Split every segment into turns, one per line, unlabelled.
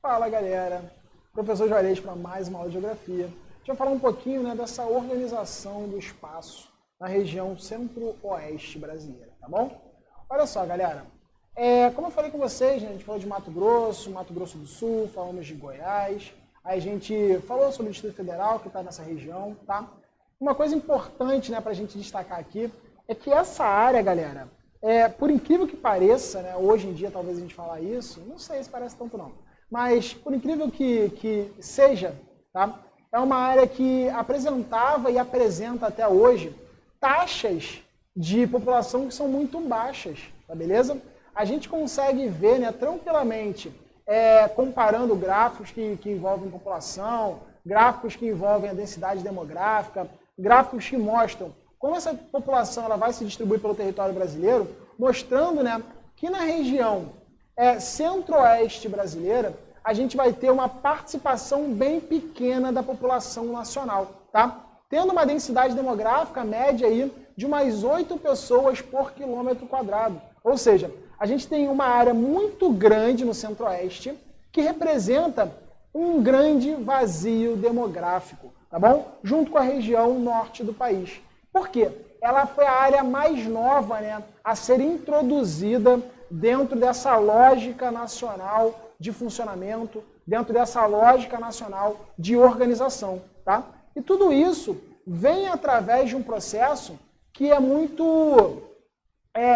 Fala galera, professor Juarez para mais uma aula de geografia. Deixa eu falar um pouquinho dessa organização do espaço na região centro-oeste brasileira, tá bom? Olha só galera, como eu falei com vocês, a gente falou de Mato Grosso do Sul, falamos de Goiás, aí a gente falou sobre o Distrito Federal que está nessa região, tá? Uma coisa importante para a gente destacar aqui é que essa área, galera, por incrível que pareça, hoje em dia talvez a gente falar isso, não sei se parece tanto não, mas por incrível que seja, tá? É uma área que apresentava e apresenta até hoje taxas de população que são muito baixas, tá beleza? A gente consegue ver tranquilamente, comparando gráficos que envolvem população, gráficos que envolvem a densidade demográfica, gráficos que mostram como essa população ela vai se distribuir pelo território brasileiro, mostrando que na região centro-oeste brasileira, a gente vai ter uma participação bem pequena da população nacional, tá? Tendo uma densidade demográfica média aí de umas 8 pessoas por quilômetro quadrado. Ou seja, a gente tem uma área muito grande no centro-oeste que representa um grande vazio demográfico, tá bom? Junto com a região norte do país. Por quê? Ela foi a área mais nova a ser introduzida dentro dessa lógica nacional de funcionamento, dentro dessa lógica nacional de organização, tá? E tudo isso vem através de um processo que é muito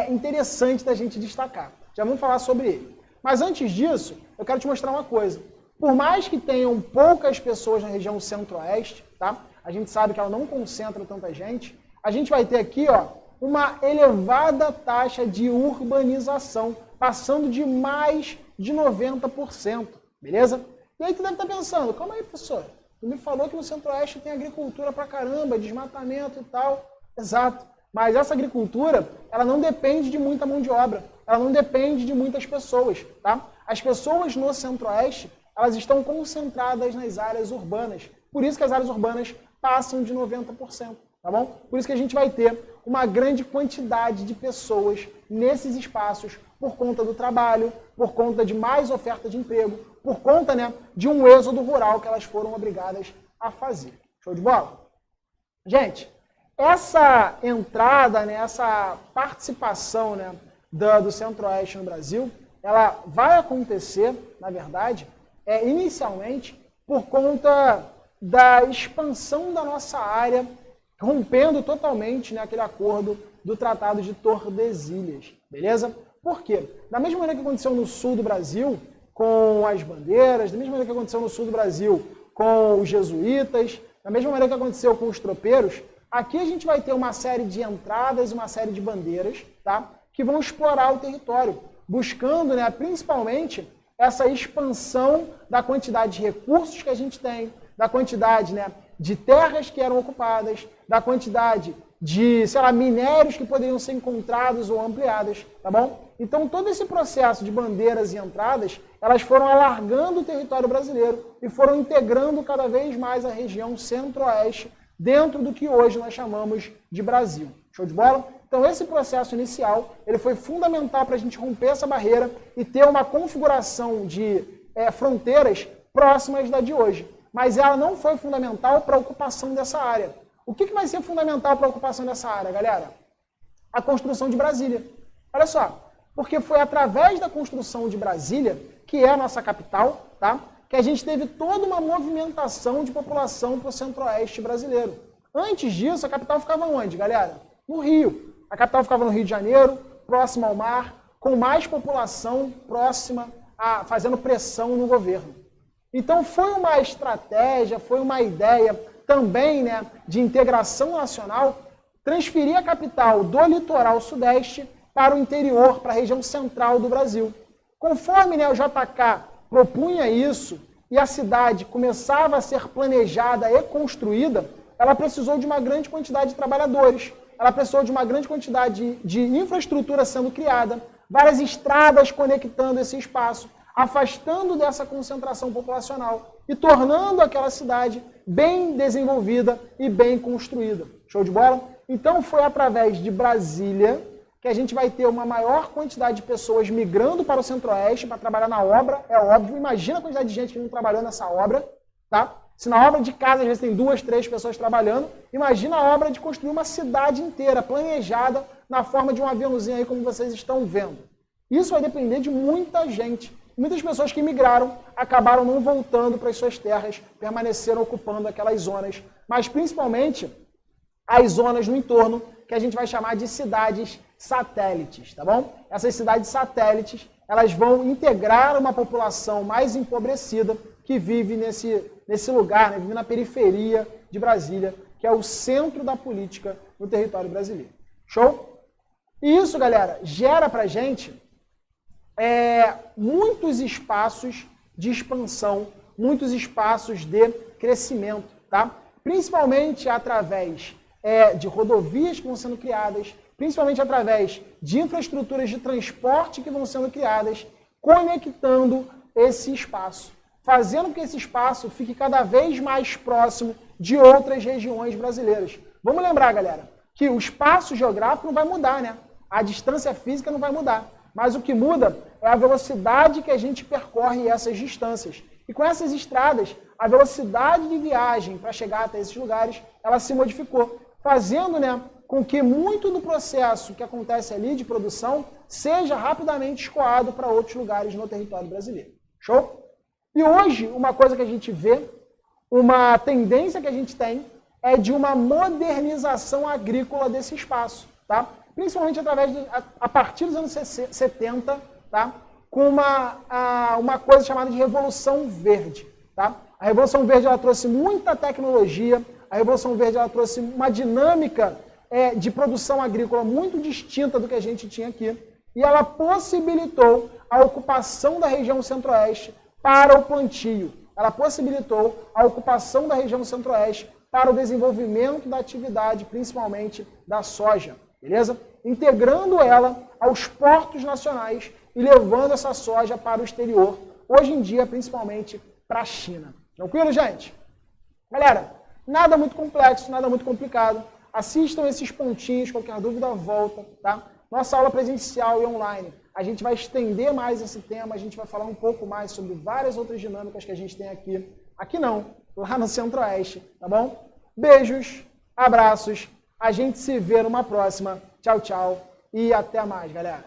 interessante da gente destacar. Já vamos falar sobre ele. Mas antes disso, eu quero te mostrar uma coisa. Por mais que tenham poucas pessoas na região centro-oeste, tá? A gente sabe que ela não concentra tanta gente, a gente vai ter aqui, uma elevada taxa de urbanização, passando de mais de 90%, beleza? E aí tu deve estar pensando, calma aí, professor, tu me falou que no centro-oeste tem agricultura pra caramba, desmatamento e tal. Exato, mas essa agricultura, ela não depende de muita mão de obra, ela não depende de muitas pessoas, tá? As pessoas no centro-oeste, elas estão concentradas nas áreas urbanas, por isso que as áreas urbanas passam de 90%. Tá bom? Por isso que a gente vai ter uma grande quantidade de pessoas nesses espaços por conta do trabalho, por conta de mais oferta de emprego, por conta de um êxodo rural que elas foram obrigadas a fazer. Show de bola? Gente, essa entrada, essa participação do Centro-Oeste no Brasil, ela vai acontecer, na verdade, inicialmente por conta da expansão da nossa área, rompendo totalmente aquele acordo do Tratado de Tordesilhas, beleza? Por quê? Da mesma maneira que aconteceu no sul do Brasil, com as bandeiras, da mesma maneira que aconteceu no sul do Brasil com os jesuítas, da mesma maneira que aconteceu com os tropeiros, aqui a gente vai ter uma série de entradas e uma série de bandeiras, tá? Que vão explorar o território, buscando principalmente essa expansão da quantidade de recursos que a gente tem, da quantidade de terras que eram ocupadas, da quantidade de, minérios que poderiam ser encontrados ou ampliados, tá bom? Então, todo esse processo de bandeiras e entradas, elas foram alargando o território brasileiro e foram integrando cada vez mais a região centro-oeste dentro do que hoje nós chamamos de Brasil. Show de bola? Então, esse processo inicial, ele foi fundamental para a gente romper essa barreira e ter uma configuração de fronteiras próximas da de hoje. Mas ela não foi fundamental para a ocupação dessa área. O que vai ser fundamental para a ocupação dessa área, galera? A construção de Brasília. Olha só, porque foi através da construção de Brasília, que é a nossa capital, tá? Que a gente teve toda uma movimentação de população para o centro-oeste brasileiro. Antes disso, a capital ficava onde, galera? No Rio. A capital ficava no Rio de Janeiro, próxima ao mar, com mais população próxima, fazendo pressão no governo. Então foi uma estratégia, foi uma ideia também de integração nacional, transferir a capital do litoral sudeste para o interior, para a região central do Brasil. Conforme o JK propunha isso e a cidade começava a ser planejada e construída, ela precisou de uma grande quantidade de trabalhadores, ela precisou de uma grande quantidade de infraestrutura sendo criada, várias estradas conectando esse espaço, afastando dessa concentração populacional e tornando aquela cidade bem desenvolvida e bem construída. Show de bola? Então foi através de Brasília que a gente vai ter uma maior quantidade de pessoas migrando para o Centro-Oeste para trabalhar na obra, é óbvio. Imagina a quantidade de gente que não trabalhou nessa obra, tá? Se na obra de casa às vezes tem 2, 3 pessoas trabalhando, imagina a obra de construir uma cidade inteira, planejada na forma de um aviãozinho aí, como vocês estão vendo. Isso vai depender de muita gente. Muitas pessoas que migraram acabaram não voltando para as suas terras, permaneceram ocupando aquelas zonas, mas principalmente as zonas no entorno, que a gente vai chamar de cidades satélites, tá bom? Essas cidades satélites, elas vão integrar uma população mais empobrecida que vive nesse lugar, né? Vive na periferia de Brasília, que é o centro da política no território brasileiro. Show? E isso, galera, gera pra gente muitos espaços de expansão, muitos espaços de crescimento, tá? Principalmente através de rodovias que vão sendo criadas, principalmente através de infraestruturas de transporte que vão sendo criadas, conectando esse espaço, fazendo com que esse espaço fique cada vez mais próximo de outras regiões brasileiras. Vamos lembrar, galera, que o espaço geográfico não vai mudar, né? A distância física não vai mudar, mas o que muda é a velocidade que a gente percorre essas distâncias. E com essas estradas, a velocidade de viagem para chegar até esses lugares, ela se modificou, fazendo, né, com que muito do processo que acontece ali de produção seja rapidamente escoado para outros lugares no território brasileiro. Show? E hoje, uma coisa que a gente vê, uma tendência que a gente tem, é de uma modernização agrícola desse espaço, tá? Principalmente a partir dos anos 70, tá? Com uma coisa chamada de Revolução Verde, tá? A Revolução Verde ela trouxe muita tecnologia, a Revolução Verde ela trouxe uma dinâmica de produção agrícola muito distinta do que a gente tinha aqui, e ela possibilitou a ocupação da região centro-oeste para o plantio. Ela possibilitou a ocupação da região centro-oeste para o desenvolvimento da atividade, principalmente da soja, beleza? Integrando ela aos portos nacionais e levando essa soja para o exterior, hoje em dia, principalmente para a China. Tranquilo, gente? Galera, nada muito complexo, nada muito complicado. Assistam esses pontinhos, qualquer dúvida volta, tá? Nossa aula presencial e online, a gente vai estender mais esse tema, a gente vai falar um pouco mais sobre várias outras dinâmicas que a gente tem aqui. Aqui não, lá no Centro-Oeste, tá bom? Beijos, abraços, a gente se vê numa próxima. Tchau, tchau e até mais, galera.